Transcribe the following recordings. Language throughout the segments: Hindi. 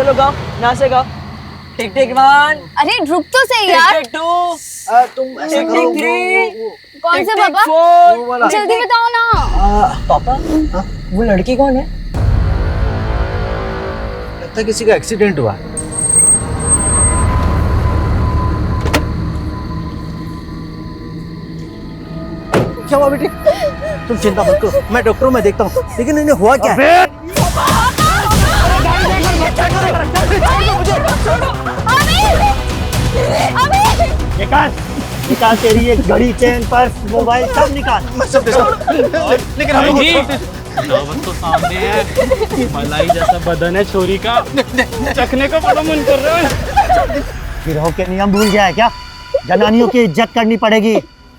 बोलो गाओ, यहाँ से गाओ। टिक टिक वन, अरे रुक तो सही यार। टिक टू, तुम टिक टिक थ्री, कौन से टिक टिक पापा? फोर। जल्दी बताओ ना। पापा, वो लड़की कौन है? लगता है किसी का एक्सीडेंट हुआ। क्या हुआ बेटे? तुम चिंता मत करो, मैं डॉक्टर हूं, मैं देखता हूँ। लेकिन इन्हें हुआ क्या है? निकाल तेरी ये घड़ी, चेन, पर्स, मोबाइल सब निकाल। मैं सब देखता लेकिन हम लोग दावत तो सामने है, मलाई जैसा बदन है छोरी का, चखने का बड़ा मन कर रहा है। गिरोह के नियम भूल गया है क्या? जनानियों की इज्जत करनी पड़ेगी।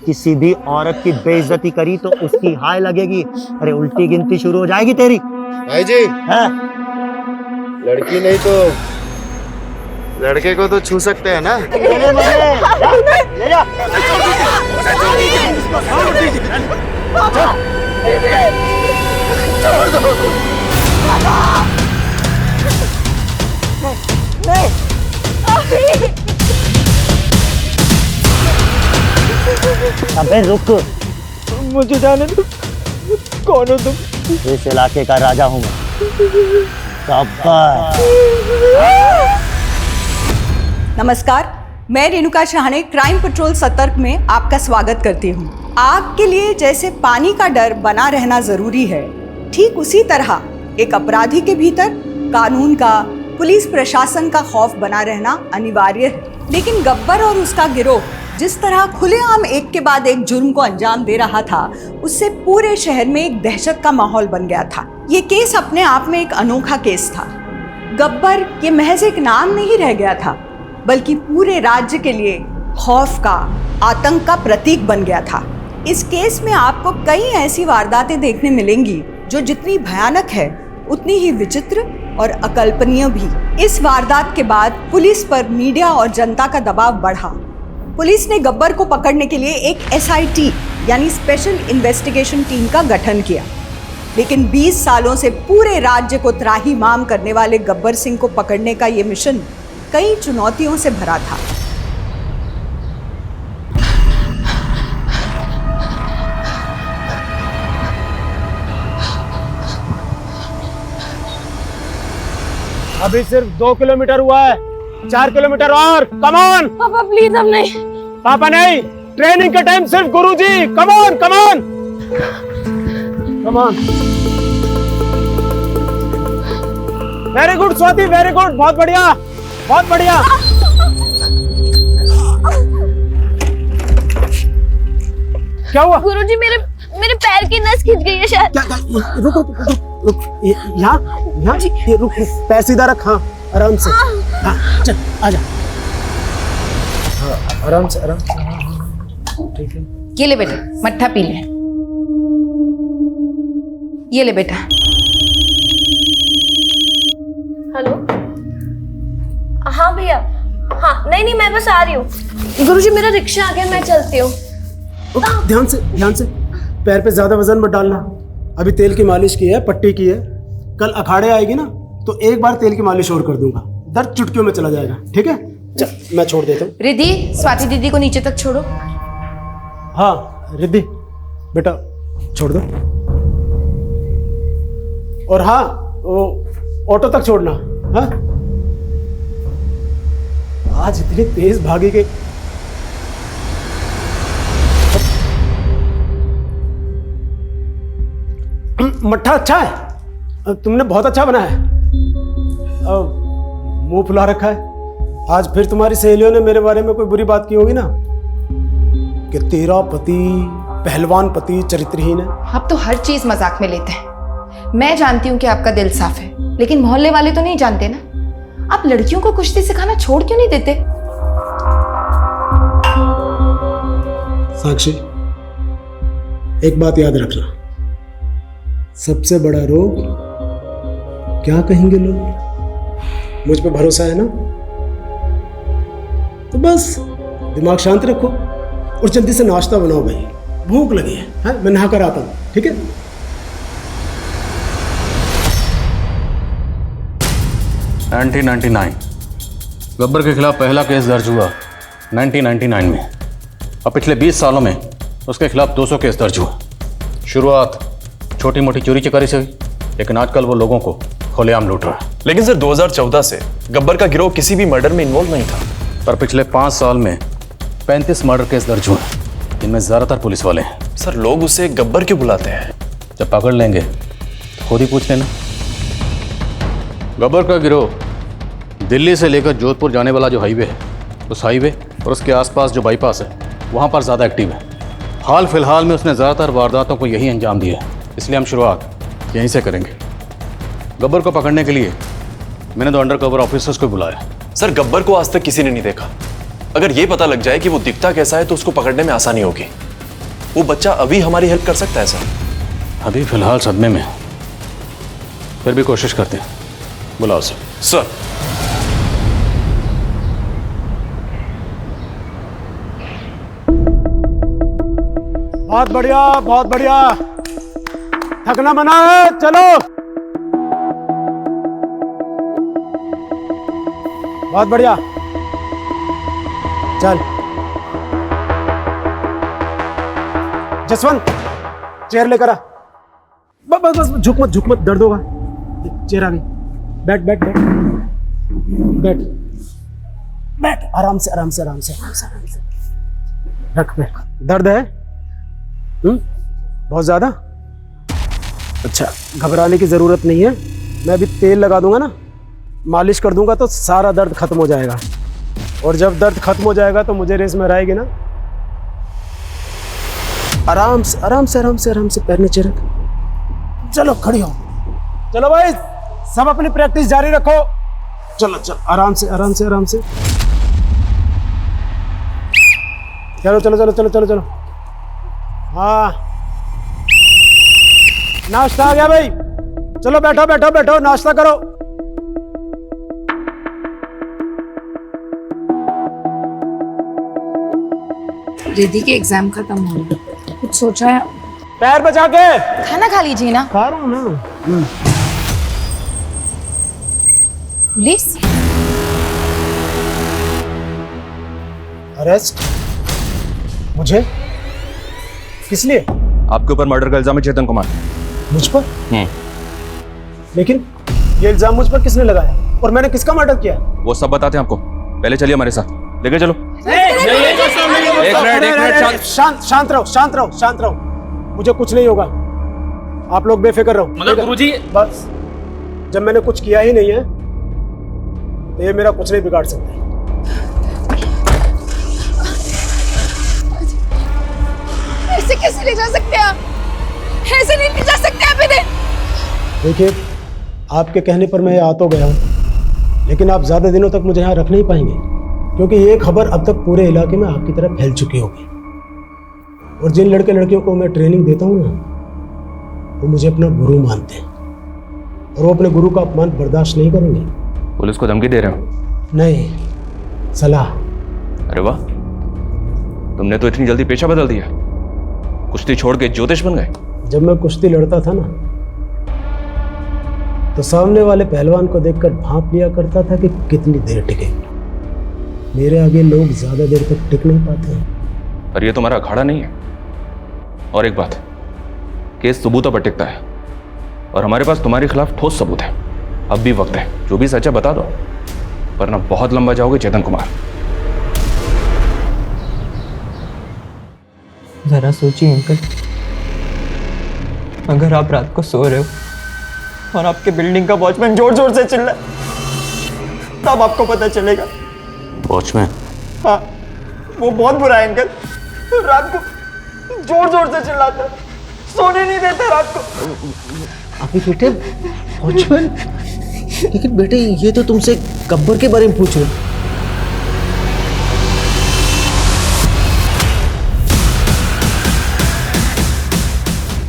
किसी भी औरत की बेइज्जती करी तो उसकी हाय लगेगी। अरे उल्टी गिनती शुरू हो जाएगी तेरी। भाई जी, है? लड़की नहीं तो लड़के को तो छू सकते हैं ना? ले जा। अबे रुक, मुझे जाने दो, कौन हो तुम? इस इलाके का राजा हूँ मैं, गब्बर। नमस्कार, मैं रेणुका शाहने क्राइम पेट्रोल सतर्क में आपका स्वागत करती हूँ। आग के लिए जैसे पानी का डर बना रहना जरूरी है, ठीक उसी तरह एक अपराधी के भीतर कानून का, पुलिस प्रशासन का खौफ बना रहना अनिवार्य है। लेकिन गब्बर और उसका गिरोह जिस तरह खुलेआम एक के बाद एक जुर्म को अंजाम दे रहा था, उससे पूरे शहर में एक दहशत का माहौल बन गया था। ये केस अपने आप में एक अनोखा केस था। गब्बर ये महज एक नाम नहीं रह गया था, बल्कि पूरे राज्य के लिए खौफ का, आतंक का प्रतीक बन गया था। इस केस में आपको कई ऐसी वारदातें देखने मिलेंगी जो जितनी भयानक है उतनी ही विचित्र और अकल्पनीय भी। इस वारदात के बाद पुलिस पर मीडिया और जनता का दबाव बढ़ा। पुलिस ने गब्बर को पकड़ने के लिए एक SIT यानी स्पेशल इन्वेस्टिगेशन टीम का गठन किया। लेकिन 20 सालों से पूरे राज्य को त्राहिमाम करने वाले गब्बर सिंह को पकड़ने का ये मिशन कई चुनौतियों से भरा था। अभी सिर्फ 2 किलोमीटर हुआ है, 4 किलोमीटर और। कम ऑन पापा प्लीज, अब नहीं। पापा नहीं, ट्रेनिंग के टाइम सिर्फ गुरुजी। Come on come on come on. Very good Swati, very good, बहुत बढ़िया बहुत बढ़िया। क्या हुआ? गुरुजी, मेरे पैर की नस खिंच गई है शायद। रुक रुक रुक रुक, यहाँ ये रुक, पैर सीधा रख। हाँ आराम से, हाँ चल आजा। हाँ आराम से आराम से, ठीक है। ये ले बेटा, मट्ठा पी ले। ये ले बेटा। हेलो, हाँ भैया। हाँ नहीं, मैं बस आ रही हूँ। गुरुजी मेरा रिक्शा आ गया, मैं चलती हूँ। ध्यान से, पैर पे ज्यादा वजन मत डालना। अभी तेल की मालिश की है, पट्टी की है। कल अखाड़े आएगी ना तो एक बार तेल की मालिश और कर दूंगा, दर्द चुटकियों में चला जाएगा। ठीक है, चल मैं छोड़ देता हूँ। रिद्धि, स्वाति दीदी को नीचे तक छोड़ो। हाँ रिद्धि बेटा, छोड़ दो। और हाँ, वो ऑटो तक छोड़ना। हाँ, आज इतनी तेज भागी कि मट्ठा अच्छा है, तुमने बहुत अच्छा बनाया है। मुंह फुला रखा है। आज फिर तुम्हारी सहेलियों ने मेरे बारे में कोई बुरी बात की होगी ना, कि तेरा पति पहलवान पति चरित्रहीन है। आप तो हर चीज मजाक में लेते हैं। मैं जानती हूँ कि आपका दिल साफ है, लेकिन मोहल्ले वाले तो नहीं जानते ना। आप लड़कियों को कुश्ती सिखाना छोड़ क्यों नहीं देते? साक्षी, एक बात याद रखना, सबसे बड़ा रोग क्या कहेंगे लोग। मुझ पे भरोसा है ना, तो बस दिमाग शांत रखो और जल्दी से नाश्ता बनाओ भाई, भूख लगी है। मैं नहा कर आता हूँ, ठीक है। 1999 गब्बर के खिलाफ पहला केस दर्ज हुआ 1999 में। और पिछले 20 सालों में उसके खिलाफ 200 केस दर्ज हुआ। शुरुआत छोटी मोटी चोरी चकारी से हुई, लेकिन आजकल वो लोगों को खुलेआम लूट रहा है। लेकिन सर 2014 से गब्बर का गिरोह किसी भी मर्डर में इन्वॉल्व नहीं था। पर पिछले 5 साल में 35 मर्डर केस दर्ज हुए, जिनमें ज़्यादातर पुलिस वाले हैं। सर लोग उसे गब्बर क्यों बुलाते हैं? जब पकड़ लेंगे तो खुद ही पूछ लेना। गब्बर का गिरोह दिल्ली से लेकर जोधपुर जाने वाला जो हाईवे है, उस हाईवे और उसके आसपास जो बाईपास है, वहाँ पर ज़्यादा एक्टिव है। हाल फिलहाल में उसने ज़्यादातर वारदातों को यही अंजाम दिया है, इसलिए हम शुरुआत यहीं से करेंगे। गब्बर को पकड़ने के लिए मैंने तो अंडर कवर ऑफिसर्स को बुलाया। सर गब्बर को आज तक किसी ने नहीं देखा। अगर ये पता लग जाए कि वो दिखता कैसा है तो उसको पकड़ने में आसानी होगी। वो बच्चा अभी हमारी हेल्प कर सकता है सर। अभी फिलहाल सदमे में, फिर भी कोशिश करते हैं। बुलाओ सर। बहुत बढ़िया, बहुत बढ़िया। थकना मना है, चलो। बहुत बढ़िया, चल। जसवंत चेयर लेकर आ। बस बस झुक मत, दर्द होगा। चेयर आ गई। बैठ बैठ बैठ बैठ बैठ, आराम से आराम से आराम से आराम से आराम से रख। बैठ। दर्द है? बहुत ज्यादा? अच्छा, घबराने की जरूरत नहीं है। मैं अभी तेल लगा दूंगा ना, मालिश कर दूंगा तो सारा दर्द खत्म हो जाएगा। और जब दर्द खत्म हो जाएगा तो मुझे रेस में रहेगी ना। आराम से आराम से आराम से आराम से पैर नीचे रख। चलो खड़ी हो। चलो भाई, सब अपनी प्रैक्टिस जारी रखो। चलो चलो, आराम से आराम से आराम से। चलो चलो चलो चलो चलो चलो। हाँ, नाश्ता आ गया भाई। चलो बैठो बैठो बैठो, नाश्ता करो। रिद्धि के एग्जाम खत्म हो गए, कुछ सोचा है? पैर बचा के। खाना खा लीजिए ना। खा रहा हूँ ना। Police arrest? मुझे? किस लिए? आपके ऊपर मर्डर का इल्जाम है चेतन कुमार। मुझ पर? लेकिन ये इल्जाम मुझ पर किसने लगाया और मैंने किसका मर्डर किया? वो सब बताते हैं आपको, पहले चलिए हमारे साथ। लेके चलो। एक मिनट, शांत रहो, शांत रहो, शांत रहो। मुझे कुछ नहीं होगा, आप लोग बेफिक्र रहो। मतलब गुरुजी, बस जब मैंने कुछ किया ही नहीं है तो ये मेरा कुछ नहीं बिगाड़ सकता। ऐसे कैसे ले जा सकते हैं आप? ऐसे नहीं ले जा सकते आप इन्हें। देखिए, आपके कहने पर मैं आ तो गया हूँ, लेकिन आप ज्यादा दिनों तक मुझे यहाँ रख नहीं पाएंगे, क्योंकि ये खबर अब तक पूरे इलाके में आपकी तरफ फैल चुकी होगी। और जिन लड़के लड़कियों को मैं ट्रेनिंग देता हूँ ना, वो मुझे अपना गुरु मानते हैं और वो अपने गुरु का अपमान बर्दाश्त नहीं करेंगे। पुलिस को धमकी दे रहे हो? नहीं, सलाह। अरे वाह, तुमने तो इतनी जल्दी पेशा बदल दिया। कुश्ती छोड़ के ज्योतिष बन गए। जब मैं कुश्ती लड़ता था ना, तो सामने वाले पहलवान को देखकर भांप लिया करता था कि कितनी देर टिके। मेरे आगे लोग ज्यादा देर तक टिक नहीं पाते हैं। पर ये तुम्हारा अखाड़ा नहीं है। और एक बात, केस सबूतों पर टिकता है और हमारे पास तुम्हारे खिलाफ ठोस सबूत है। अब भी वक्त है, जो भी सच है बता दो, वरना बहुत लंबा जाओगे चेतन कुमार। जरा सोचिए अंकल, अगर आप रात को सो रहे हो और आपके बिल्डिंग का वॉचमैन जोर जोर से चिल्लाए, तब आपको पता चलेगा। वॉचमैन? हाँ, वो बहुत बुरा है अंकल। रात को जोर जोर से चिल्लाता है, सोने नहीं देता रात को। अभी बेटे वॉचमैन? लेकिन बेटे ये तो तुमसे गब्बर के बारे में पूछ रहे।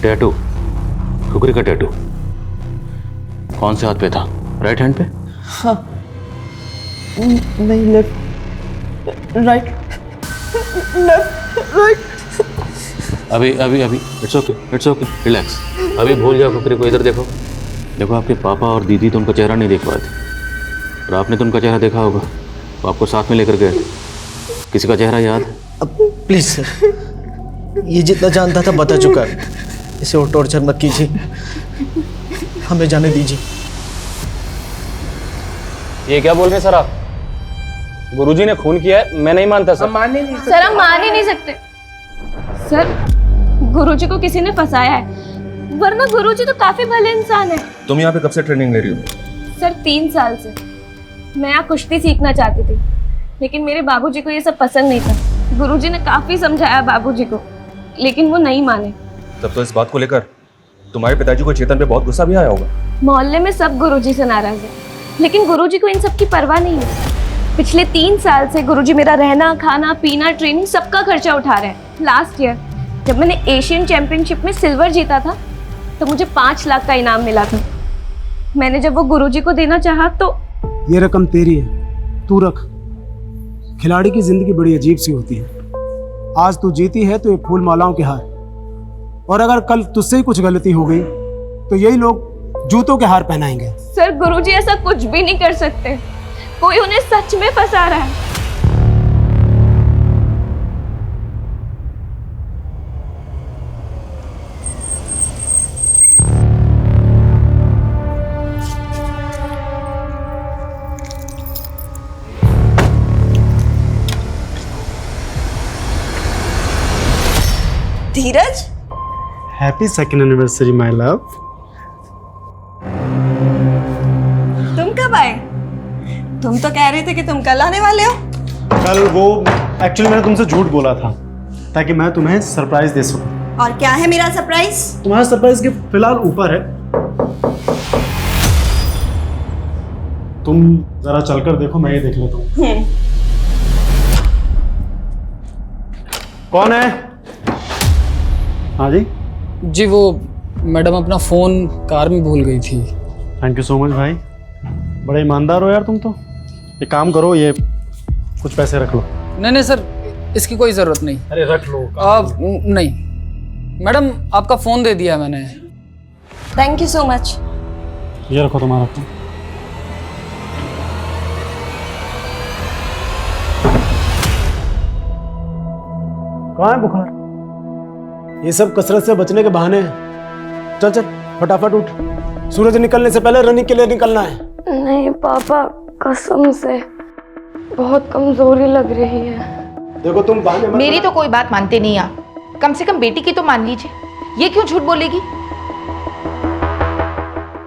टैटू, ठुकरी का टैटू कौन से हाथ पे था? राइट हैंड पे? हाँ, नहीं, लेफ्ट, राइट, लेफ्ट, राइट। अभी अभी अभी इट्स ओके, रिलैक्स। अभी भूल जाओ ठुकरी को। इधर देखो, देखो आपके पापा और दीदी तो उनका चेहरा नहीं देख पाए थे। और आपने तो उनका चेहरा देखा होगा, वो आपको साथ में लेकर गए। किसी का चेहरा याद? अब प्लीज सर, ये जितना जानता था बता चुका है, इसे और टॉर्चर मत कीजिए, हमें जाने दीजिए। ये क्या बोल रहे हैं सर आप? गुरुजी ने खून किया है, मैं नहीं मानता सर। सर हम मान ही नहीं सकते सर, गुरुजी को किसी ने फंसाया है, वरना गुरुजी तो काफी भले इंसान है। तुम यहाँ पे कब से ट्रेनिंग ले रही हो? सर 3 साल से मैं यहाँ कुश्ती सीखना चाहती थी, लेकिन मेरे बाबूजी को ये सब पसंद नहीं था। गुरुजी ने काफी समझाया बाबूजी को, लेकिन वो नहीं माने। तब तो इस बात को लेकर तुम्हारे पिताजी को चेतन पे बहुत गुस्सा भी आया होगा। मोहल्ले में सब गुरुजी से नाराज है, लेकिन गुरुजी को इन सब की परवाह नहीं है। पिछले 3 साल से गुरुजी मेरा रहना, खाना, पीना, ट्रेनिंग सबका खर्चा उठा रहे हैं। लास्ट ईयर जब मैंने एशियन चैंपियनशिप में सिल्वर जीता था तो मुझे 5 लाख का इनाम मिला था। मैंने जब वो गुरुजी को देना चाहा तो ये रकम तेरी है, तू रख। खिलाड़ी की जिंदगी बड़ी अजीब सी होती है। आज तू जीती है तो ये फूल मालाओं के हार, और अगर कल तुझसे ही कुछ गलती हो गई तो यही लोग जूतों के हार पहनाएंगे। सर गुरुजी ऐसा कुछ भी नहीं कर सकते, कोई उन्हें सच में फंसा रहा है। Dheeraj, happy second anniversary my love. तुम कब आए? तुम तो कह रहे थे कि तुम कल आने वाले हो। कल वो एक्चुअली मैंने तुमसे झूठ बोला था ताकि मैं तुम्हें सरप्राइज दे सकूं। और क्या है मेरा सरप्राइज? तुम्हारा सरप्राइज गिफ्ट फिलहाल ऊपर है, तुम जरा चलकर देखो, मैं ये देख लेता हूँ। कौन है? हाँ जी जी, वो मैडम अपना फ़ोन कार में भूल गई थी। थैंक यू सो मच भाई, बड़े ईमानदार हो यार तुम तो। एक काम करो, ये कुछ पैसे रख लो। नहीं नहीं सर, इसकी कोई ज़रूरत नहीं। अरे रख लो। नहीं मैडम, आपका फ़ोन दे दिया मैंने। Thank you so much. ये रखो तुम्हारा फ़ोन। कहाँ है बुखार? ये सब कसरत से बचने के बहाने हैं। चल चल फटाफट उठ, सूरज निकलने से पहले रनिंग के लिए निकलना है। नहीं पापा, कसम से बहुत कमजोरी लग रही है। देखो तुम बहाने मत मेरी तो कोई बात मानते नहीं आप, कम से कम बेटी की तो मान लीजिए। ये क्यों झूठ बोलेगी?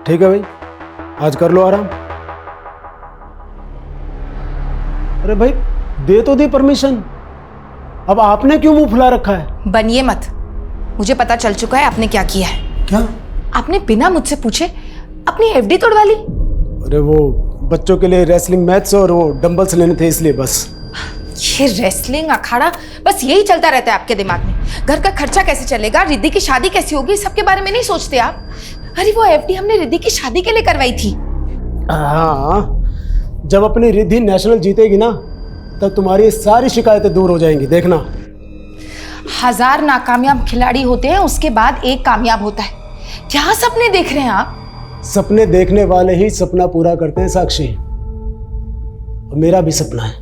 ठीक है भाई, आज कर लो आराम। अरे भाई दे तो दी परमिशन, अब आपने क्यों मुंह फुला रखा है? बनिए मत, मुझे पता चल चुका है आपने क्या किया है। क्या? आपने बिना मुझसे पूछे अपनी एफडी तोड़वा ली। अरे वो बच्चों के लिए रेसलिंग मैच और वो डंबल्स लेने थे, इसलिए बस। ये रेसलिंग अखाड़ा बस यही चलता रहता है आपके दिमाग में। घर का खर्चा कैसे चलेगा, रिद्धि की शादी कैसी होगी, सबके बारे में नहीं सोचते आप। अरे वो एफडी हमने रिद्धि की शादी के लिए करवाई थी। हाँ, जब अपनी रिद्धि नेशनल जीतेगी ना तब तुम्हारी सारी शिकायतें दूर हो जाएंगी, देखना। 1000 नाकामयाब खिलाड़ी होते हैं, उसके बाद एक कामयाब होता है। क्या सपने देख रहे हैं आप? सपने देखने वाले ही सपना पूरा करते हैं साक्षी। और मेरा भी सपना है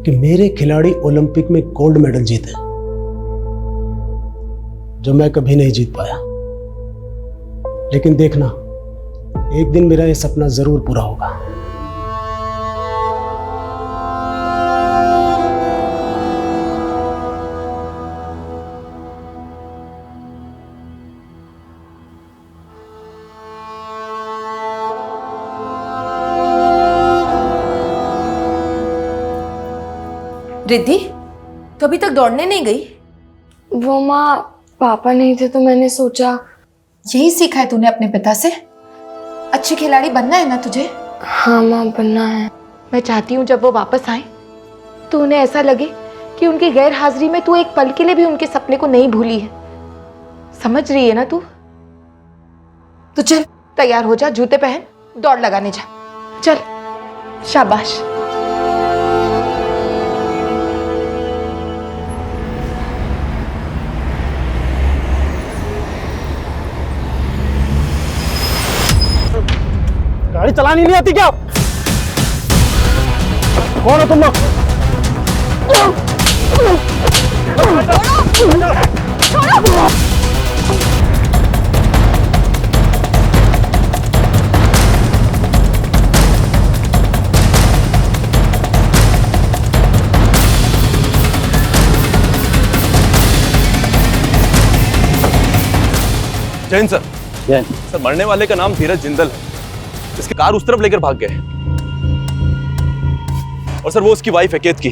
कि मेरे खिलाड़ी ओलंपिक में गोल्ड मेडल जीते, जो मैं कभी नहीं जीत पाया। लेकिन देखना, एक दिन मेरा यह सपना जरूर पूरा होगा। रिद्धि, तो अभी तक दौड़ने नहीं गई? वो माँ, पापा नहीं थे तो मैंने सोचा। यही सीखा है तूने अपने पिता से? अच्छी खिलाड़ी बनना है ना तुझे? हाँ माँ, बनना है। मैं चाहती हूँ जब वो वापस आए तो उन्हें ऐसा लगे कि उनकी गैर हाजिरी में तू एक पल के लिए भी उनके सपने को नहीं भूली है। समझ रही है ना तू? तो चल तैयार हो जा, जूते पहन, दौड़ लगाने जा। चल, शाबाश। गाड़ी चलानी नहीं आती क्या? कौन हो तुम लोग? जैन सर। सर मरने वाले का नाम धीरज जिंदल है। इसकी कार उस तरफ लेकर भाग गए और सर वो उसकी वाइफ है केतकी।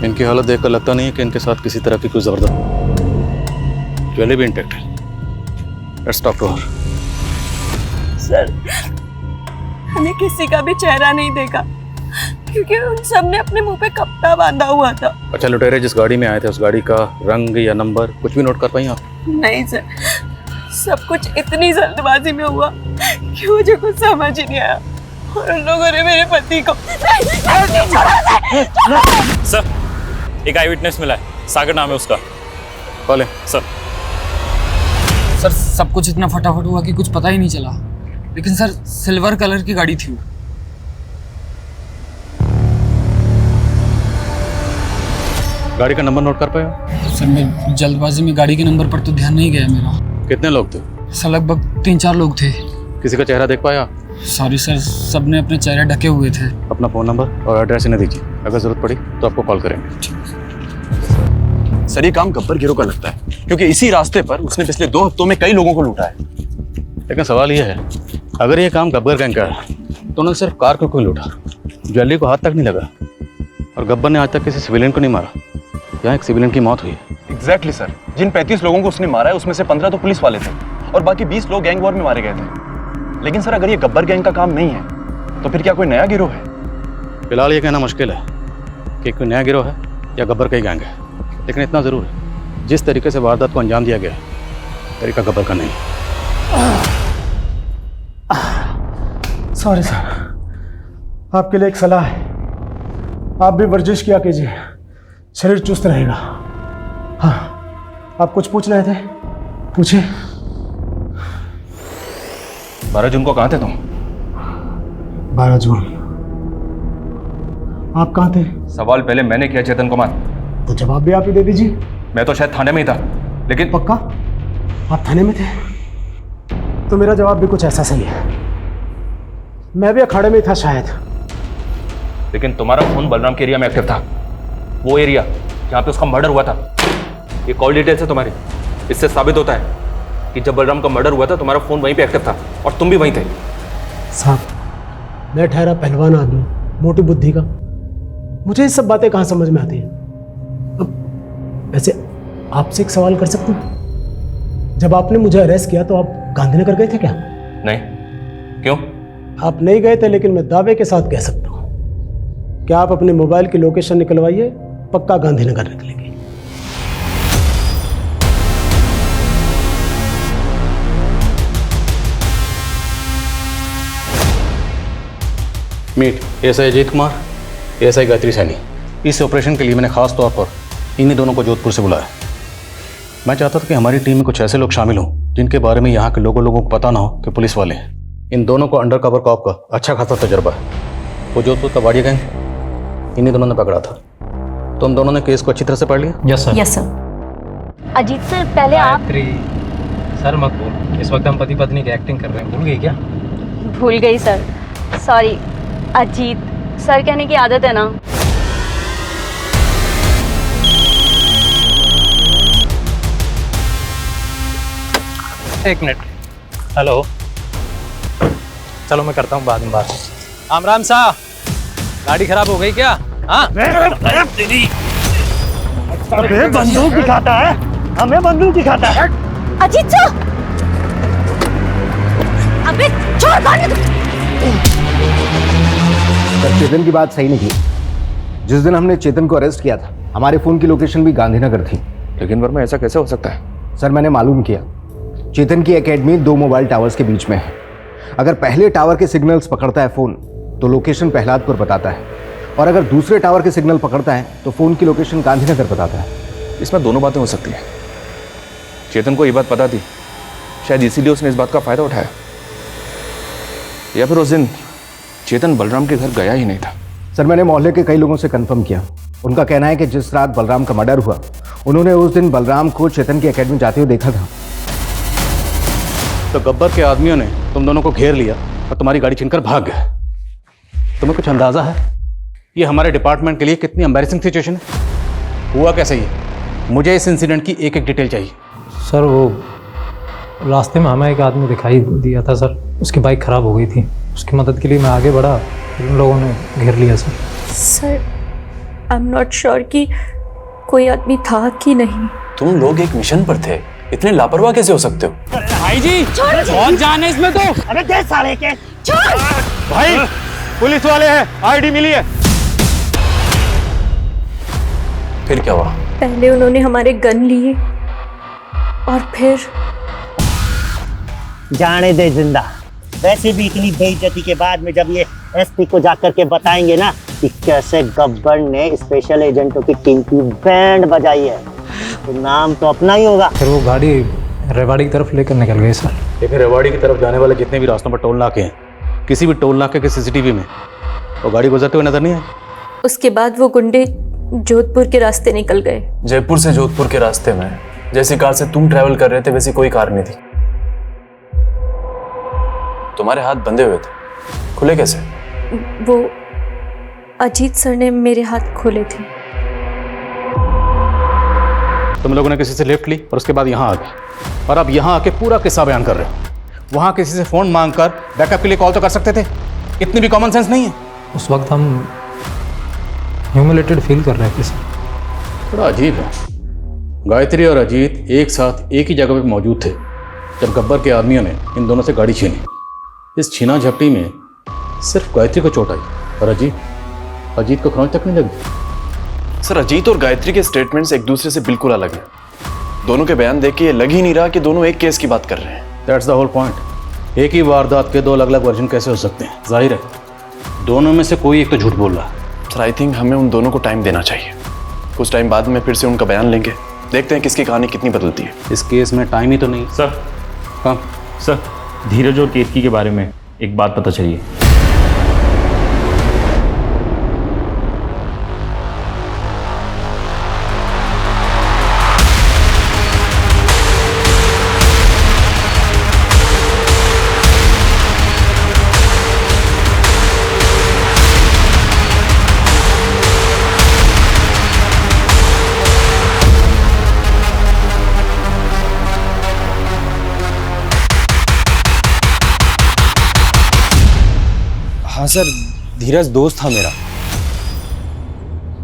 इनकी हालत देखकर लगता नहीं है कि इनके साथ किसी तरह की कोई जबरदस्त ज्वेलरी भी इंटैक्ट है। Let's talk to her. Sir हमें किसी का भी चेहरा नहीं देखा क्योंकि उन सब ने अपने मुंह पे कपड़ा बांधा हुआ था। अच्छा लुटेरे जिस गाड़ी में आए थे उस गाड़ी का रंग या नंबर कुछ भी नोट कर पाई आप? नहीं सर, सब कुछ इतनी जल्दबाजी में हुआ कि मुझे कुछ समझ ही नहीं आया और उन लोगों ने मेरे पति को सर एक आई विटनेस मिला है, सागर नाम है उसका। कॉल है सर। सर सब कुछ इतना फटाफट हुआ कि कुछ पता ही नहीं चला, लेकिन सर सिल्वर कलर की गाड़ी थी वो। गाड़ी का नंबर नोट कर पाए? सर मैं जल्दबाजी में गाड़ी के नंबर पर तो ध्यान नहीं गया मेरा। कितने लोग थे? सर लगभग 3-4 लोग थे। किसी का चेहरा देख पाया? सॉरी सर, सबने अपने चेहरे ढके हुए थे। अपना फ़ोन नंबर और एड्रेस इन्हें दीजिए, अगर ज़रूरत पड़ी तो आपको कॉल करेंगे। सर ये काम गब्बर गिरोह का लगता है क्योंकि इसी रास्ते पर उसने पिछले 2 हफ्तों में कई लोगों को लूटा है। लेकिन सवाल ये है, अगर ये काम गब्बर गैंग का है तो उन्होंने सिर्फ कार को क्यों लूटा? ज्वेलरी को हाथ तक नहीं लगा और गब्बर ने आज तक किसी सिविलियन को नहीं मारा। यहाँ एक सिविलियन की मौत हुई है। एग्जैक्टली सर, जिन 35 लोगों को उसने मारा है उसमें से 15 तो पुलिस वाले थे और बाकी 20 लोग गैंग वॉर में मारे गए थे। लेकिन सर अगर ये गब्बर गैंग का काम नहीं है तो फिर क्या कोई नया गिरोह है? फिलहाल ये कहना मुश्किल है कि कोई नया गिरोह है या गब्बर का ही गैंग है, लेकिन इतना ज़रूर है जिस तरीके से वारदात को अंजाम दिया गया है तरीका गब्बर का नहीं। सॉरी सर, आपके लिए एक सलाह है, आप भी वर्जिश किया कीजिए, शरीर चुस्त रहेगा। हाँ, आप कुछ पूछ रहे थे, पूछिए। 12 जून को कहाँ थे तुम? 12 जून आप कहाँ थे? सवाल पहले मैंने किया चेतन कुमार, तो जवाब भी आप ही दे दीजिए। मैं तो शायद थाने में ही था। लेकिन पक्का आप थाने में थे? तो मेरा जवाब भी कुछ ऐसा सही है, मैं भी अखाड़े में ही था शायद। लेकिन तुम्हारा फोन बलराम के एरिया में एक्टिव था, वो एरिया जहाँ पे उसका मर्डर हुआ था। ये कॉल डिटेल्स है तुम्हारी, इससे साबित होता है कि जब बलराम का मर्डर हुआ था तुम्हारा फोन वहीं पे एक्टिव था और तुम भी वहीं थे। साहब मैं ठहरा पहलवान आदमी, मोटी बुद्धि का, मुझे ये सब बातें कहाँ समझ में आती हैं। अब वैसे आपसे एक सवाल कर सकता हूँ? जब आपने मुझे अरेस्ट किया तो आप गांधीनगर गए थे क्या? नहीं। क्यों? आप नहीं गए थे, लेकिन मैं दावे के साथ कह सकता हूँ क्या आप अपने मोबाइल की लोकेशन निकलवाइए, पक्का गांधीनगर निकलेगी। Meet SI Ajit Kumar, SI Gayatri Saini. इस ऑपरेशन के लिए मैंने खास तौर पर इन्हीं दोनों को जोधपुर से बुलाया। मैं चाहता था कि हमारी टीम में कुछ ऐसे लोग शामिल हों जिनके बारे में यहाँ के लोगों को पता ना हो कि पुलिस वाले हैं। इन दोनों को अंडर कवर कॉप का अच्छा खासा तजर्बा है। वो जोधपुर का वाड़िया गैंग इन्हीं दोनों ने पकड़ा था। तुम दोनों ने केस को अच्छी तरह से पढ़ लिया? Yes sir. Yes sir. Ajit sir पहले आप। सर मत बोल, इस वक्त हम पति पत्नी की एक्टिंग कर रहे हैं, भूल गई क्या? भूल गई सर, सॉरी। अजीत सर कहने की आदत है ना। एक मिनट। हेलो, चलो मैं करता हूँ बाद में बात। राम राम सा, गाड़ी खराब हो गई क्या? हाँ अबे बंदूक दिखाता है, हमें बंदूक दिखाता है। अजीत सर, अबे छोड़ मारने दो। सर चेतन की बात सही नहीं थी। जिस दिन हमने चेतन को अरेस्ट किया था हमारे फोन की लोकेशन भी गांधीनगर थी। लेकिन वर्मा ऐसा कैसे हो सकता है? सर मैंने मालूम किया, चेतन की एकेडमी 2 मोबाइल टावर्स के बीच में है। अगर पहले टावर के सिग्नल्स पकड़ता है फोन तो लोकेशन प्रहलादपुर बताता है, और अगर दूसरे टावर के सिग्नल पकड़ता है तो फोन की लोकेशन गांधीनगर बताता है। इसमें दोनों बातें हो सकती हैं। चेतन को ये बात पता थी, शायद इसीलिए उसने इस बात का फायदा उठाया, या फिर उस दिन चेतन बलराम के घर गया ही नहीं था। सर मैंने मोहल्ले के कई लोगों से कंफर्म किया। उनका कहना है कि जिस रात बलराम का मर्डर हुआ उन्होंने उस दिन बलराम को चेतन की एकेडमी जाते हुए देखा था। तो गब्बर के आदमियों ने तुम दोनों को घेर लिया और तुम्हारी गाड़ी छीनकर भाग गए। तुम्हें कुछ अंदाजा है ये हमारे डिपार्टमेंट के लिए कितनी एम्बैरेसिंग सिचुएशन है? हुआ कैसे ये? मुझे इस इंसिडेंट की एक एक डिटेल चाहिए। सर वो रास्ते में हमें एक आदमी दिखाई दिया था सर, उसकी बाइक ख़राब हो गई थी। उसकी मदद के लिए मैं आगे बढ़ा, उन लोगों ने घेर लिया sir. Sir I am not sure कि कोई आदमी था कि नहीं। तुम लोग एक मिशन पर थे, इतने लापरवाह कैसे हो सकते हो? भाई जी बहुत जान है इसमें तो। अबे दे साले के। भाई पुलिस वाले हैं, आईडी मिली है। फिर क्या हुआ? पहले उन्होंने हमारे गन लिए और फिर जाने दे जिंदा। वैसे भी इतनी बेइज्जती के बाद में जब ये एसपी को जाकर के बताएंगे ना कि कैसे गब्बर ने स्पेशल एजेंटों की टीम की बैंड बजाई है, तो नाम तो अपना ही होगा। फिर वो गाड़ी रेवाड़ी की तरफ लेकर निकल गए सर। लेकिन रेवाड़ी की तरफ जाने वाले जितने भी रास्तों पर टोल नाके हैं, किसी भी टोल नाके के सीसीटीवी में वो गाड़ी गुजरते हुए नजर नहीं आई। उसके बाद वो गुंडे जोधपुर के रास्ते निकल गए। जयपुर से जोधपुर के रास्ते में जैसी कार से तुम ट्रैवल कर रहे थे वैसी कोई कार नहीं थी। तुम्हारे हाथ बंधे हुए थे, खुले कैसे? वो अजीत सर ने मेरे हाथ खोले थे। तुम लोगों ने किसी से लिफ्ट ली और उसके बाद यहाँ आ गए और अब यहाँ आके पूरा किस्सा बयान कर रहे हो। वहाँ किसी से फ़ोन मांगकर बैकअप के लिए कॉल तो कर सकते थे, इतनी भी कॉमन सेंस नहीं है। उस वक्त हम ह्यूमिलेटेड फील कर रहे थे सर। थोड़ा अजीब है, गायत्री और अजीत एक साथ एक ही जगह पे मौजूद थे जब गब्बर के आदमियों ने इन दोनों से गाड़ी छीनी। इस छीना झपटी में सिर्फ गायत्री को चोट आई और अजीत को खरोंच तक नहीं लगी। सर अजीत और गायत्री के स्टेटमेंट्स एक दूसरे से बिल्कुल अलग हैं। दोनों के बयान देख के ये लग ही नहीं रहा कि दोनों एक केस की बात कर रहे हैं। That's the whole point. एक ही वारदात के दो अलग अलग वर्जन कैसे हो सकते हैं? जाहिर है दोनों में से कोई एक तो झूठ बोल रहा है। सर आई थिंक हमें उन दोनों को टाइम देना चाहिए। कुछ टाइम बाद में फिर से उनका बयान लेंगे, देखते हैं किसकी कहानी कितनी बदलती है। इस केस में टाइम ही तो नहीं। सर हाँ सर, धीरज और केतकी के बारे में एक बात पता चली है। हाँ सर, धीरज दोस्त था मेरा,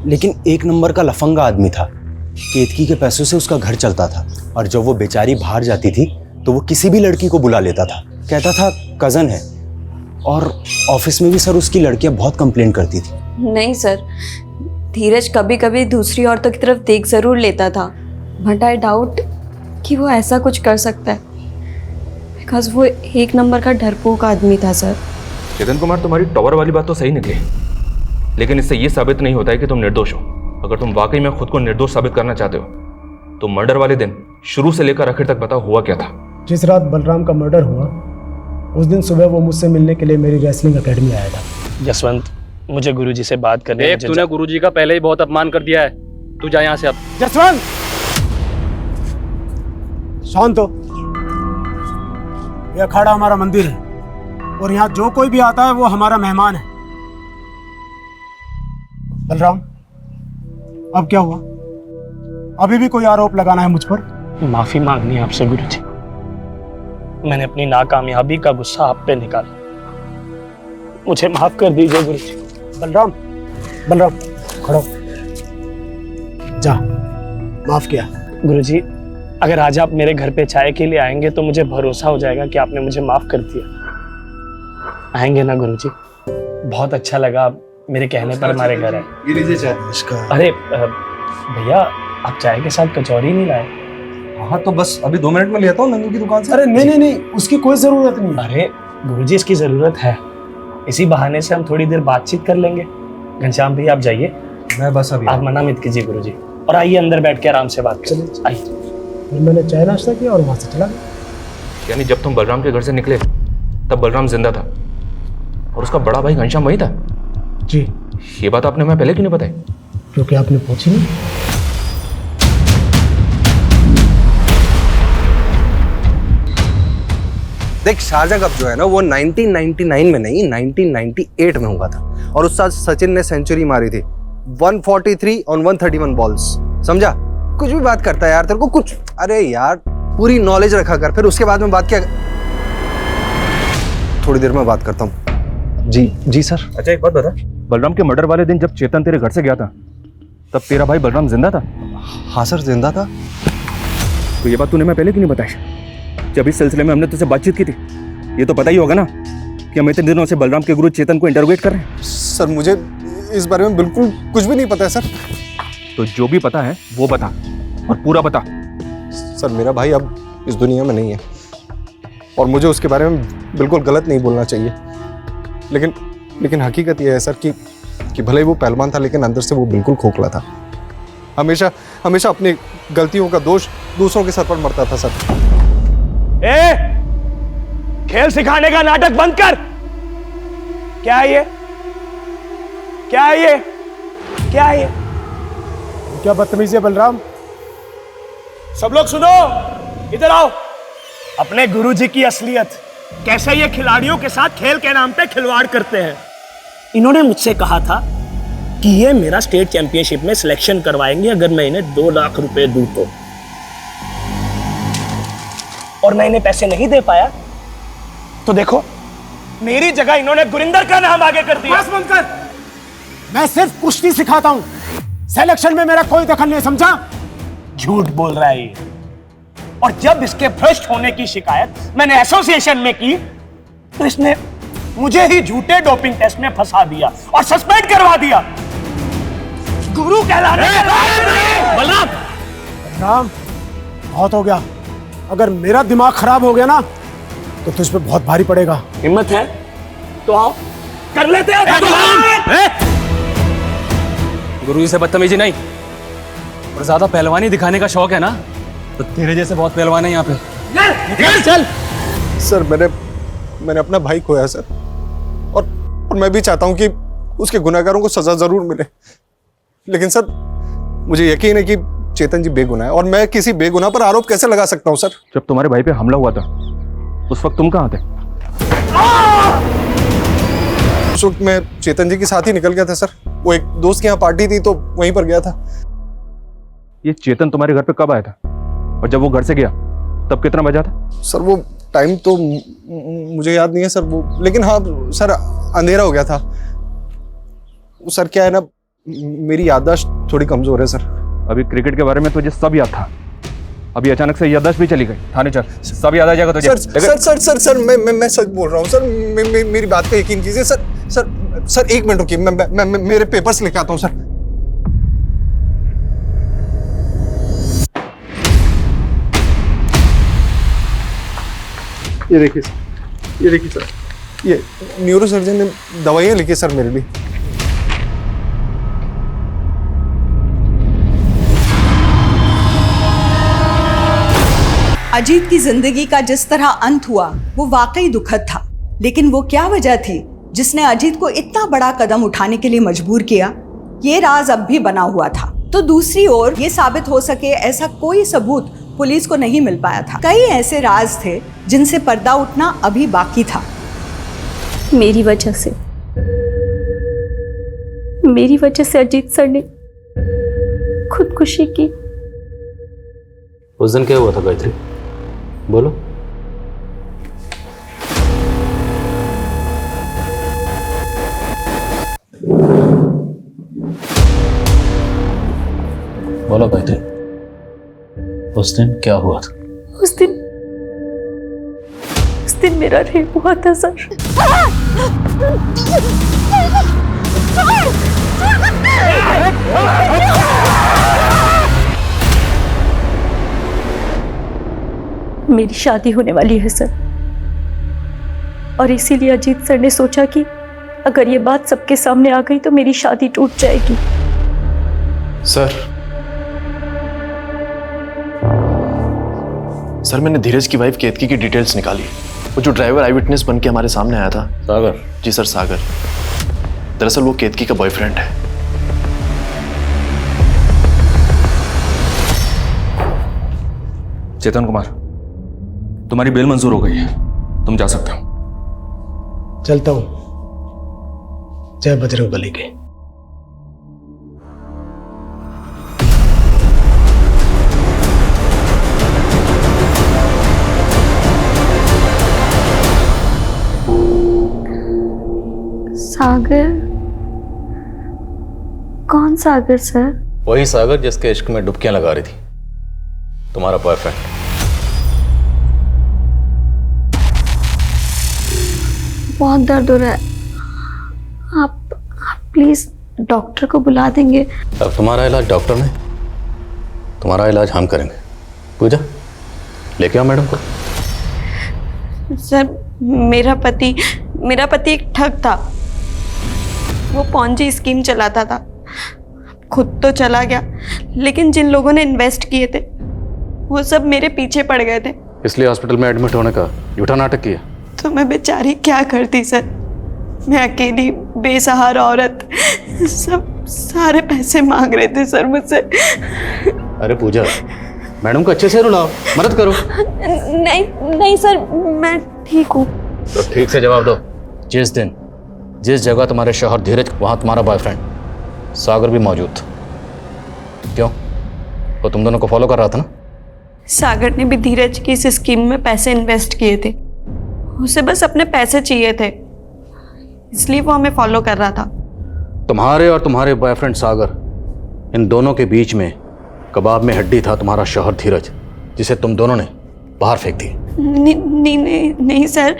लेकिन एक नंबर का लफंगा आदमी था। केतकी के पैसों से उसका घर चलता था और जब वो बेचारी बाहर जाती थी तो वो किसी भी लड़की को बुला लेता था, कहता था कज़न है। और ऑफिस में भी सर उसकी लड़कियां बहुत कंप्लेंट करती थी। नहीं सर, धीरज कभी कभी दूसरी औरतों की तरफ देख जरूर लेता था, बट आई डाउट कि वो ऐसा कुछ कर सकता है, बिकॉज वो एक नंबर का डरपोक आदमी था सर। चेतन कुमार, तुम्हारी टॉवर वाली बात तो सही निकली, लेकिन इससे ये साबित नहीं होता है कि तुम निर्दोष हो। अगर तुम वाकई में खुद को निर्दोष साबित करना चाहते हो तो मर्डर वाले दिन शुरू से लेकर आखिर तक बताओ हुआ क्या था। जिस रात बलराम का मर्डर हुआ उस दिन सुबह वो मुझसे मिलने के लिए मेरी रेसलिंग एकेडमी आया था। जसवंत, मुझे गुरुजी से बात करनी है। तूने गुरुजी का पहले ही बहुत अपमान कर दिया है, तू जा यहाँ से अब। जसवंत शांत हो। यह अखाड़ा हमारा मंदिर है और यहाँ जो कोई भी आता है वो हमारा मेहमान है। बलराम, अब क्या हुआ? अभी भी कोई आरोप लगाना है मुझ पर? माफी मांगनी है आपसे गुरुजी। मैंने अपनी नाकामयाबी का गुस्सा आप पे निकाला, मुझे माफ कर दीजिए गुरुजी। बलराम, बलराम खड़ो, जा, माफ किया। गुरुजी, अगर आज आप मेरे घर पे चाय के लिए आएंगे तो मुझे भरोसा हो जाएगा कि आपने मुझे माफ कर दिया। आएंगे ना गुरुजी? बहुत अच्छा लगा आप मेरे कहने पर हमारे घर आए। ये लीजिए चाय। अरे भैया, आप चाय के साथ कचौरी नहीं लाए? हाँ तो बस अभी 2 मिनट में लेता हूँ नंदू की दुकान से। अरे नहीं नहीं नहीं, उसकी कोई जरूरत नहीं। अरे गुरुजी, इसकी जरूरत है। इसी बहाने से हम थोड़ी देर बातचीत कर लेंगे। घनश्याम भैया आप जाइए, मैं बस अभी। आप मना मत कीजिए गुरुजी, और आइए अंदर बैठ के आराम से बात करें। आइए। फिर मैंने चाय नाश्ता किया और वहां से चला गया। यानी जब तुम बलराम के घर से निकले तब बलराम जिंदा था और उसका बड़ा भाई घनश्याम वही था? जी। ये बात आपने हमें पहले क्यों नहीं बताई? क्योंकि आपने पूछी नहीं। देख, शारजा कप जो है ना वो 1999 में नहीं 1998 में हुआ था, और उस साल सचिन ने सेंचुरी मारी थी 143 ऑन 131 बॉल्स। समझा? कुछ भी बात करता है यार, तेरे को कुछ, अरे यार पूरी नॉलेज रखा कर, फिर उसके बाद में बात क्या। थोड़ी देर में बात करता हूँ। जी सर। अच्छा एक बात बता, बलराम के मर्डर वाले दिन जब चेतन तेरे घर से गया था तब तेरा भाई बलराम जिंदा था? हाँ सर, जिंदा था। तो ये बात तूने मैं पहले क्यों नहीं बताई? जब इस सिलसिले में हमने तुझसे बातचीत की थी, ये तो पता ही होगा ना कि हम इतने दिनों से बलराम के गुरु चेतन को इंटरोगेट कर रहे हैं। सर मुझे इस बारे में बिल्कुल कुछ भी नहीं पता है सर। तो जो भी पता है वो बता, और पूरा बता। सर मेरा भाई अब इस दुनिया में नहीं है, और मुझे उसके बारे में बिल्कुल गलत नहीं बोलना चाहिए, लेकिन हकीकत यह है सर कि भले ही वो पहलवान था, लेकिन अंदर से वो बिल्कुल खोखला था। हमेशा अपनी गलतियों का दोष दूसरों के सर पर मरता था सर। खेल सिखाने का नाटक बंद कर। क्या है ये? क्या है ये? क्या है ये? क्या बदतमीजी है बलराम? सब लोग सुनो, इधर आओ। अपने गुरुजी की असलियत, कैसे ये खिलाड़ियों के साथ खेल के नाम पे खिलवाड़ करते हैं। इन्होंने मुझसे कहा था कि ये मेरा स्टेट चैंपियनशिप में सिलेक्शन करवाएंगे अगर मैं इन्हें 2 लाख रुपए दूं तो, और मैं इन्हें पैसे नहीं दे पाया तो देखो मेरी जगह इन्होंने गुरिंदर का नाम आगे कर दिया। बस बंद कर। मैं सिर्फ कुश्ती सिखाता हूं, सिलेक्शन में मेरा कोई दखल नहीं, समझा? झूठ बोल रहा है ये। और जब इसके भ्रष्ट होने की शिकायत मैंने एसोसिएशन में की तो इसने मुझे ही झूठे डोपिंग टेस्ट में फंसा दिया और सस्पेंड करवा दिया। गुरु कहलाने बलराम, बहुत हो गया। अगर मेरा दिमाग खराब हो गया ना तो तुझ पे बहुत भारी पड़ेगा। हिम्मत है तो आओ, कर लेते हैं। गुरुजी से बदतमीजी नहीं, और ज्यादा पहलवानी दिखाने का शौक है ना तो तेरे जैसे बहुत पहलवान है यहाँ पे। चल। सर मैंने अपना भाई खोया सर, और मैं भी चाहता हूँ कि उसके गुनहगारों को सजा जरूर मिले, लेकिन सर मुझे यकीन है कि चेतन जी बेगुनाह है, और मैं किसी बेगुनाह पर आरोप कैसे लगा सकता हूँ सर? जब तुम्हारे भाई पे हमला हुआ था उस वक्त तुम कहाँ थे? उस वक्त मैं चेतन जी के साथ ही निकल गया था सर। वो एक दोस्त के यहाँ पार्टी थी तो वहीं पर गया था। ये चेतन तुम्हारे घर पे कब आया था, और जब वो घर से गया तब कितना बजा था? सर वो टाइम तो मुझे याद नहीं है सर, वो, लेकिन हाँ सर अंधेरा हो गया था। सर क्या है ना, मेरी याददाश्त थोड़ी कमजोर है सर। अभी क्रिकेट के बारे में तुझे सब याद था, अभी अचानक से याददाश्त भी चली गई। थाने चल, सब याद आ जाएगा तुझे। सर मैं सच बोल रहा हूँ सर, मेरी बात पे यकीन कीजिए सर। सर 1 मिनट रुकिए, मैं मेरे पेपर्स लेके आता हूँ सर। ये देखिए सर, ये न्यूरोसर्जन ने दवाइयाँ लिखी सर मेरे लिए। अजीत की जिंदगी का जिस तरह अंत हुआ वो वाकई दुखद था, लेकिन वो क्या वजह थी जिसने अजीत को इतना बड़ा कदम उठाने के लिए मजबूर किया, ये राज अब भी बना हुआ था। तो दूसरी ओर ये साबित हो सके ऐसा कोई सबूत पुलिस को नहीं मिल पाया था। कई ऐसे राज थे जिनसे पर्दा उठना अभी बाकी था। मेरी वजह से अजीत सर ने खुदकुशी की। उस दिन क्या हुआ था गायत्री, बोलो। बोलो गायत्री, उस दिन क्या हुआ था? उस दिन मेरा रेप हुआ था सर। मेरी शादी होने वाली है सर, और इसीलिए अजीत सर ने सोचा कि अगर ये बात सबके सामने आ गई तो मेरी शादी टूट जाएगी। सर मैंने धीरज की वाइफ केतकी की डिटेल्स निकाली। वो जो ड्राइवर आई विटनेस बन के हमारे सामने आया था। सागर? जी सर, सागर। दरअसल वो केतकी का बॉयफ्रेंड है। चेतन कुमार, तुम्हारी बेल मंजूर हो गई है, तुम जा सकते हो। चलता हूं। जय बजरंगबली के। सागर? कौन सागर सर? वही सागर जिसके इश्क में डुबकियां लगा रही थी, तुम्हारा बॉयफ्रेंड। बहुत दर्द हो रहा है, आप प्लीज डॉक्टर को बुला देंगे? अब तुम्हारा इलाज डॉक्टर ने, तुम्हारा इलाज हम करेंगे। पूजा, लेके आओ मैडम को। सर, मेरा पति एक ठग था। वो पॉन्जी स्कीम चलाता था। खुद तो चला गया, लेकिन जिन लोगों ने इन्वेस्ट किए थे वो सब मेरे पीछे पड़ गए थे। इसलिए हॉस्पिटल में एडमिट होने का झूठा नाटक किया। तो मैं बेचारी क्या करती सर? मैं अकेली बेसहारा औरत, सब सारे पैसे मांग रहे थे सर मुझसे। अरे पूजा, मैडम को अच्छे से रुलाओ, मदद करो। नहीं सर, मैं ठीक हूँ। तो ठीक से जवाब दो। जिस दिन जिस जगह तुम्हारे शौहर धीरज, वहां तुम्हारा बॉयफ्रेंड सागर भी मौजूद था। क्यों? वो तुम दोनों को फॉलो कर रहा था ना? सागर ने भी धीरज की इस स्कीम में पैसे इन्वेस्ट किए थे। उसे बस अपने पैसे चाहिए थे, इसलिए वो हमें फॉलो कर रहा था। तुम्हारे और तुम्हारे बॉयफ्रेंड सागर, इन दोनों के बीच में कबाब में हड्डी था तुम्हारा शौहर धीरज, जिसे तुम दोनों ने बाहर फेंक दी। नहीं सर,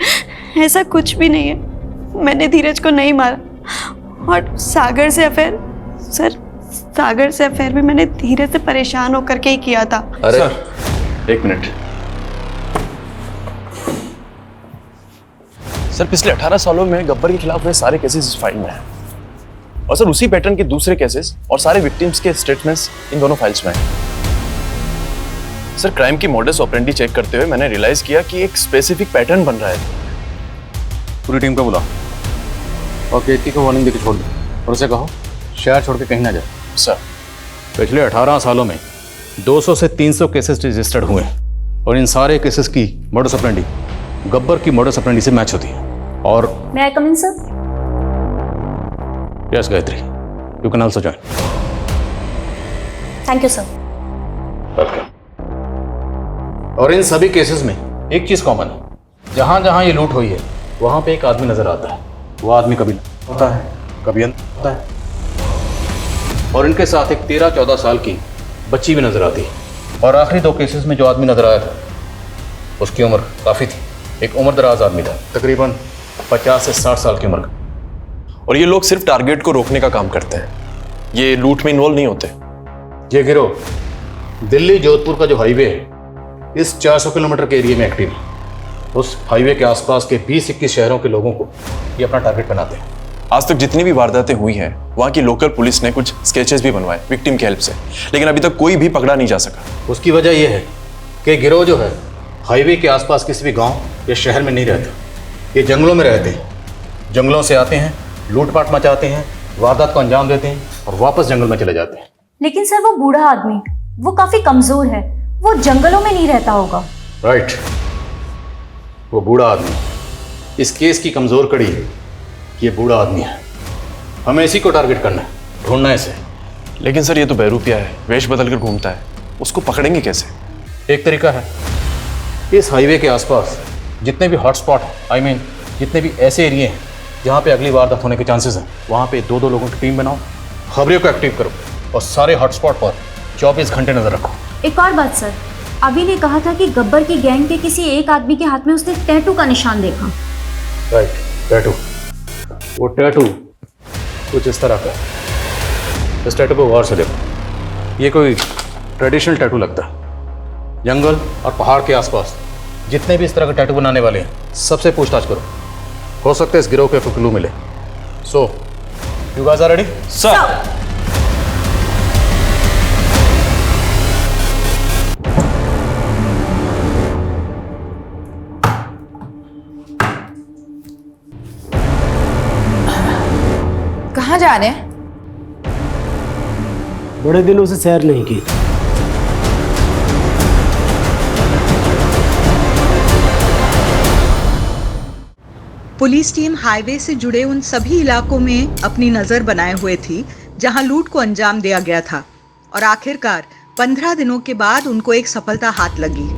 ऐसा कुछ भी नहीं है। मैंने धीरज को नहीं मारा। और सागर से अफेयर, सर सागर से अफेयर भी मैंने धीरज से परेशान होकर के ही किया था। अरे सर, एक मिनट। सर, पिछले 18 सालों में गब्बर के खिलाफ हुए सारे केसेस इस फाइल में हैं। और सर, उसी पैटर्न के दूसरे केसेस और सारे विक्टिम्स के स्टेटमेंट्स इन दोनों फाइल्स में हैं। सर, क्राइम की मॉडस ऑपरेंडी चेक करते हुए मैंने रियलाइज किया कि एक स्पेसिफिक पैटर्न बन रहा है। पूरी टीम को बुलाओ और केतकी को वार्निंग देकर छोड़ दो, और उसे कहो शहर छोड़ के कहीं ना जाए। सर, पिछले 18 सालों में 200 से 300 केसेस रजिस्टर्ड हुए हैं, और इन सारे केसेस की मॉडस ऑपरेंडी गब्बर की मॉडस ऑपरेंडी से मैच होती है। और मैं come in sir? Yes Gayatri, you can also join. Thank you sir. Welcome. और इन सभी केसेस में एक चीज कॉमन है, जहां जहां ये लूट हुई है वहां पे एक आदमी नजर आता है। वो आदमी कभी होता है, कभी अंदर होता है। और इनके साथ एक 13-14 साल की बच्ची भी नजर आती है। और आखिरी 2 केसेस में जो आदमी नजर आया था उसकी उम्र काफी थी, एक उम्र दराज आदमी था, तकरीबन 50 से 60 साल की उम्र का। और ये लोग सिर्फ टारगेट को रोकने का काम करते हैं, ये लूट में इन्वॉल्व नहीं होते। ये गिरोह दिल्ली जोधपुर का जो हाईवे है, इस 400 किलोमीटर के एरिया में एक्टिव है। उस हाईवे के आसपास के 20-21 शहरों के लोगों को ये अपना टारगेट बनाते हैं। आज तक जितनी भी वारदातें हुई हैं, वहाँ की लोकल पुलिस ने कुछ स्केचेस भी बनवाए विक्टिम की हेल्प से, लेकिन अभी तक कोई भी पकड़ा नहीं जा सका। उसकी वजह यह है कि गिरोह जो है हाईवे के आसपास किसी भी गांव या शहर में नहीं रहता, ये जंगलों में रहते हैं। जंगलों से आते हैं, लूटपाट मचाते हैं, वारदात को अंजाम देते हैं और वापस जंगल में चले जाते हैं। लेकिन सर, वो बूढ़ा आदमी, वो काफी कमजोर है, वो जंगलों में नहीं रहता होगा। राइट, वो बूढ़ा आदमी इस केस की कमजोर कड़ी है। ये बूढ़ा आदमी है, हमें इसी को टारगेट करना है, ढूंढना है इसे। लेकिन सर, ये तो बहरूपिया है, वेश बदल कर घूमता है, उसको पकड़ेंगे कैसे? एक तरीका है, इस हाईवे के आसपास जितने भी हॉटस्पॉट हैं, जितने भी ऐसे एरिए हैं जहाँ पे अगली वारदात होने के चांसेस हैं, वहाँ पे 2-2 लोगों की टीम बनाओ, खबरियों को एक्टिव करो और सारे हॉटस्पॉट पर 24 घंटे नजर रखो। एक और बात सर, अभी ने कहा था कि गब्बर की गैंग के किसी एक आदमी के हाथ में उसने टैटू का निशान देखा। Right, tattoo. वो टैटू कुछ इस तरह का है। इस टैटू को गौर से देखो, ये कोई ट्रेडिशनल टैटू लगता है। जंगल और पहाड़ के आसपास जितने भी इस तरह के टैटू बनाने वाले हैं, सबसे पूछताछ करो, हो सकता है इस गिरोह के कोई क्लू मिले। So you guys are ready? Sir. जाने हैं? बड़े दिनों से सैर नहीं की। पुलिस टीम हाईवे से जुड़े उन सभी इलाकों में अपनी नजर बनाए हुए थी जहां लूट को अंजाम दिया गया था और आखिरकार 15 दिनों के बाद उनको एक सफलता हाथ लगी।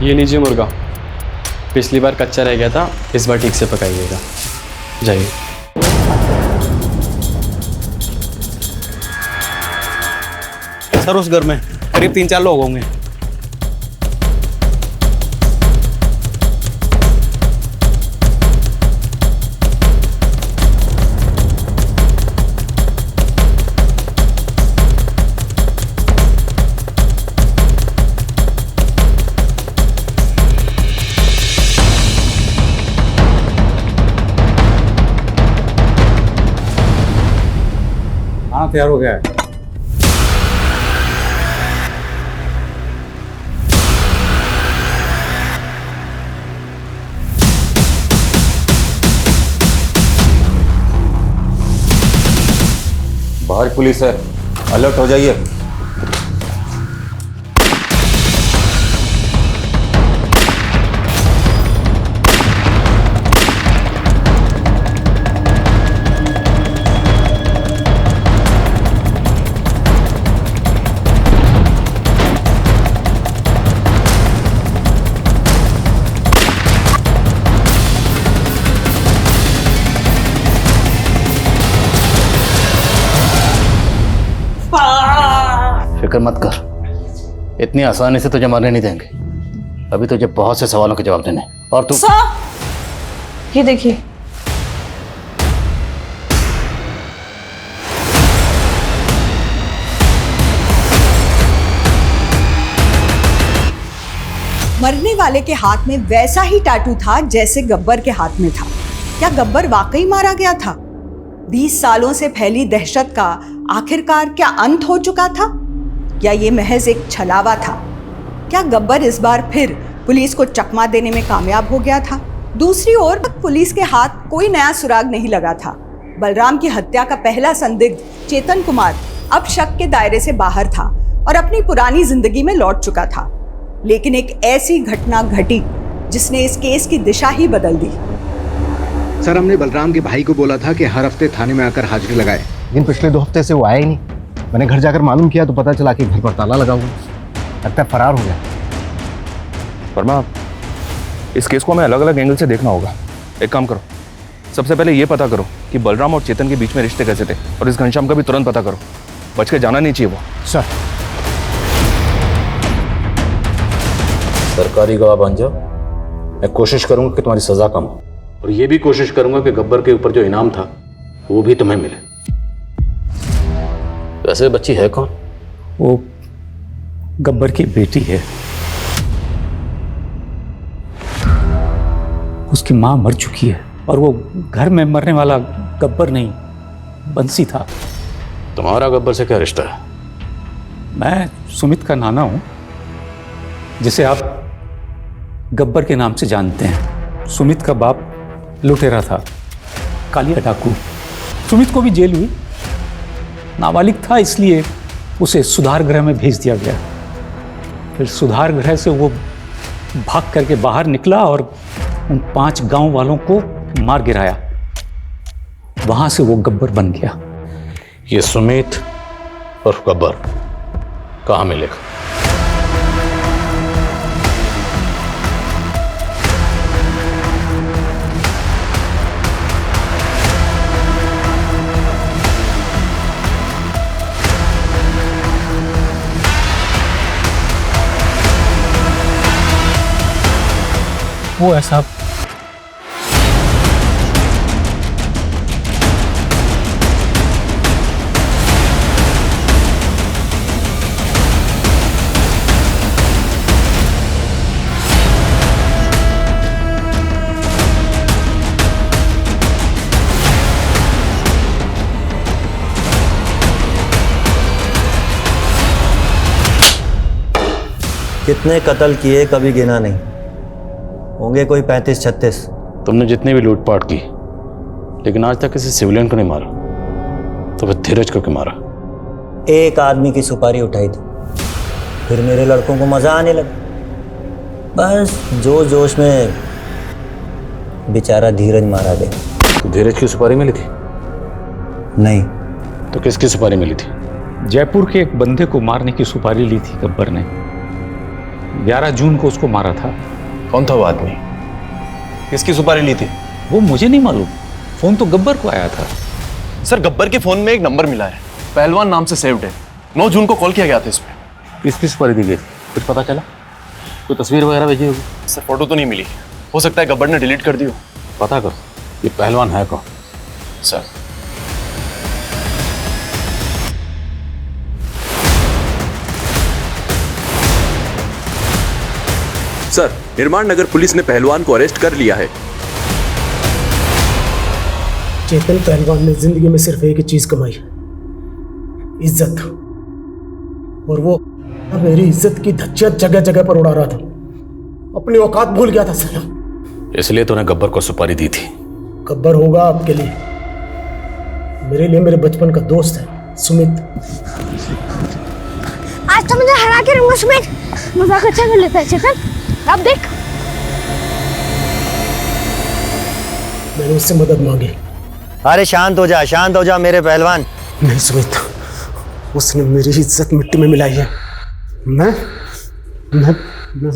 ये लीजिए मुर्गा, पिछली बार कच्चा रह गया था, इस बार ठीक से पकाइएगा। जाइए। सर उस घर में करीब 3-4 लोग होंगे। हाँ तैयार हो गया है। बाहर पुलिस है, अलर्ट हो जाइए। फिक्र मत कर, इतनी आसानी से तुझे मारने नहीं देंगे। अभी तुझे बहुत से सवालों के जवाब देने। और तू ये देखिए, मरने वाले के हाथ में वैसा ही टैटू था जैसे गब्बर के हाथ में था। क्या गब्बर वाकई मारा गया था? 20 सालों से फैली दहशत का आखिरकार क्या अंत हो चुका था, या ये महज एक छलावा था? क्या गब्बर इस बार फिर पुलिस को चकमा देने में कामयाब हो गया था? दूसरी ओर पुलिस के हाथ कोई नया सुराग नहीं लगा था। बलराम की हत्या का पहला संदिग्ध चेतन कुमार अब शक के दायरे से बाहर था और अपनी पुरानी जिंदगी में लौट चुका था। लेकिन एक ऐसी घटना घटी जिसने इस केस की दिशा ही बदल दी। सर, हमने बलराम के भाई को बोला था कि हर हफ्ते थाने में आकर हाजिरी लगाए, लेकिन पिछले 2 हफ्ते से वो आया ही नहीं। मैंने घर जाकर मालूम किया तो पता चला कि घर पर ताला लगा हुआ, लगता है फरार हो गया। वर्मा, इस केस को हमें अलग अलग एंगल से देखना होगा। एक काम करो, सबसे पहले ये पता करो कि बलराम और चेतन के बीच में रिश्ते कैसे थे, और इस घनश्याम का भी तुरंत पता करो। बच के जाना नहीं चाहिए वो। सर, सरकारी गवाह बन जाओ। मैं कोशिश करूंगा कि तुम्हारी सजा कम हो, और ये भी कोशिश करूंगा कि गब्बर के ऊपर जो इनाम था वो भी तुम्हें मिले। वैसे बच्ची है कौन? वो गब्बर की बेटी है। उसकी मां मर चुकी है, और वो घर में मरने वाला गब्बर नहीं, बंसी था। तुम्हारा गब्बर से क्या रिश्ता है? मैं सुमित का नाना हूं, जिसे आप गब्बर के नाम से जानते हैं। सुमित का बाप लुटेरा था, कालिया डाकू। सुमित को भी जेल हुई। नाबालिग था, इसलिए उसे सुधार गृह में भेज दिया गया। फिर सुधार गृह से वो भाग करके बाहर निकला और उन 5 गांव वालों को मार गिराया। वहां से वो गब्बर बन गया। ये सुमित और गब्बर कहाँ मिलेगा? वो ऐसा कितने कत्ल किए कभी गिना नहीं, होंगे कोई 35-36। तुमने जितनी भी लूटपाट की, लेकिन आज तक किसी सिविलियन को नहीं मारा, तो फिर धीरज को क्यों मारा? एक आदमी की सुपारी उठाई थी, फिर मेरे लड़कों को मजा आने लगा। बस जोश में बेचारा धीरज मारा गया। तो धीरज की सुपारी मिली थी? नहीं। तो किसकी सुपारी मिली थी? जयपुर के एक बंदे को मारने की सुपारी ली थी गब्बर ने। 11 जून को उसको मारा था। कौन था वो आदमी? किसकी सुपारी ली थी? वो मुझे नहीं मालूम, फोन तो गब्बर को आया था। सर गब्बर के फोन में एक नंबर मिला है, पहलवान नाम से सेव्ड है। 9 जून को कॉल किया गया था इसमें। किसकी सुपारी दी गई? कुछ पता चला? कोई तस्वीर वगैरह भेजी होगी? सर फोटो तो नहीं मिली, हो सकता है गब्बर ने डिलीट कर दी हो। पता करो ये पहलवान है कौन। सर सर, निर्माण नगर पुलिस ने पहलवान को अरेस्ट कर लिया है। चेतन पहलवान ने जिंदगी में सिर्फ एक ही चीज कमाई, इज्जत। और वो मेरी इज्जत की धज्जियां जगह जगह पर उड़ा रहा था, अपनी औकात भूल गया था साला। इसलिए तूने गब्बर को सुपारी दी थी। गब्बर होगा आपके लिए, मेरे लिए मेरे बचपन का दोस्त है सुमित। आज तो मुझे हरा के रहूंगा सुमित। मजाक अच्छा कर लेता है चेतन, अब देख। मैंने उससे मदद मांगी। अरे शांत हो जा मेरे पहलवान। नहीं सुमित, उसने मेरी इज्जत मिट्टी में मिलाई है। मैं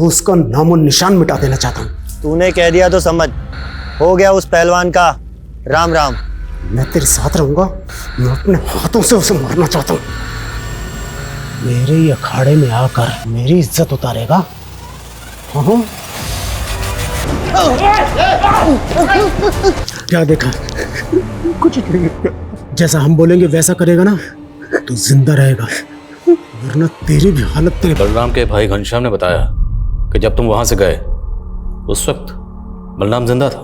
उसका नामो निशान मिटा देना चाहता हूँ। तूने कह दिया तो समझ, हो गया उस पहलवान का राम राम। मैं तेरे साथ रहूंगा, मैं अपने हाथों से उसे मारना चाहता हूँ। मेरे ही अखाड़े में आकर मेरी इज्जत उतारेगा। हाँ क्या देखा? कुछ नहीं। जैसा हम बोलेंगे वैसा करेगा ना तो जिंदा रहेगा, वरना तेरी भी हालत तेरे। बलराम के भाई घनश्याम ने बताया कि जब तुम वहां से गए उस वक्त बलराम जिंदा था।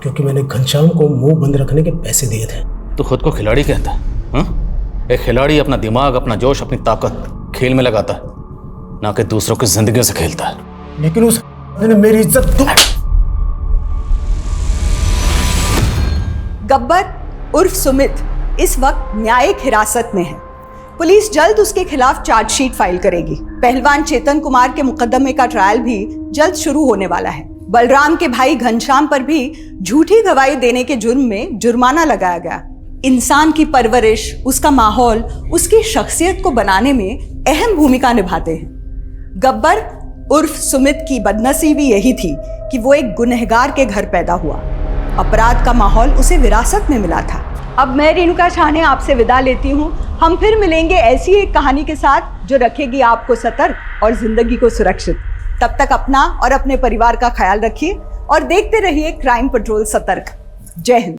क्योंकि मैंने घनश्याम को मुंह बंद रखने के पैसे दिए थे। तो खुद को खिलाड़ी कहता है हा? एक खिलाड़ी अपना दिमाग, अपना जोश, अपनी ताकत खेल में लगाता है, ना कि दूसरों की जिंदगी से खेलता है। लेकिन उस ने मेरी इज्जत। गब्बर उर्फ सुमित इस वक्त न्यायिक हिरासत में है। पुलिस जल्द उसके खिलाफ चार्जशीट फाइल करेगी। पहलवान चेतन कुमार के मुकदमे का ट्रायल भी जल्द शुरू होने वाला है। बलराम के भाई घनश्याम पर भी झूठी गवाही देने के जुर्म में जुर्माना लगाया गया। इंसान की परवरिश, उसका माहौल, उसकी शख्सियत को बनाने में अहम भूमिका निभाते हैं। गब्बर उर्फ सुमित की बदनसीबी यही थी कि वो एक गुनहगार के घर पैदा हुआ। अपराध का माहौल उसे विरासत में मिला था। अब मैं रेणुका शाहने आपसे विदा लेती हूँ। हम फिर मिलेंगे ऐसी एक कहानी के साथ जो रखेगी आपको सतर्क और जिंदगी को सुरक्षित। तब तक अपना और अपने परिवार का ख्याल रखिए और देखते रहिए क्राइम पेट्रोल सतर्क। जय हिंद।